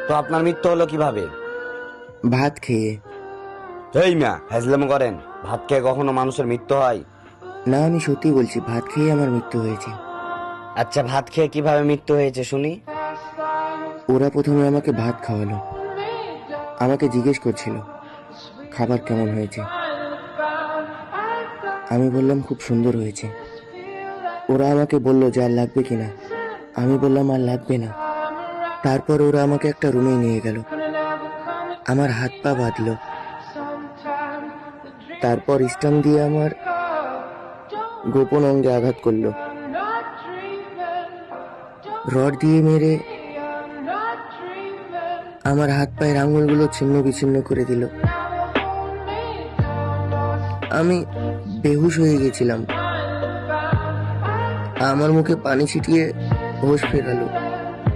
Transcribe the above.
তো আপনার মৃত্যু হলো কিভাবে? ভাত খেয়ে। এই মিয়া হ্যাজলাম করেন? ভাত খেয়ে কখনো মানুষের মৃত্যু হয়? না, আমি সত্যি বলছি, ভাত খেয়ে আমার মৃত্যু হয়েছে। আচ্ছা, ভাত খেয়ে কিভাবে মৃত্যু হয়েছে শুনি। ওরা প্রথমে আমাকে ভাত খাওয়ালো, আমাকে জিজ্ঞেস করছিল খাবার কেমন হয়েছে। আমি বললাম খুব সুন্দর হয়েছে। ওরা আমাকে বলল যে আর লাগবে কিনা। আমি বললাম আর লাগবে না। তারপর ওরা আমাকে একটা রুমে নিয়ে গেল, আমার হাত পা বাঁধলো, তারপর স্টাম দিয়ে আমার গোপন অঙ্গে আঘাত করলো, রড দিয়ে মেরে আমার হাত পায়ের আঙুলগুলো ছিন্ন বিচ্ছিন্ন করে দিল। আমি বেহুশ হয়ে গেছিলাম। আমার মুখে পানি ছিটিয়ে হোশ ফেরালো।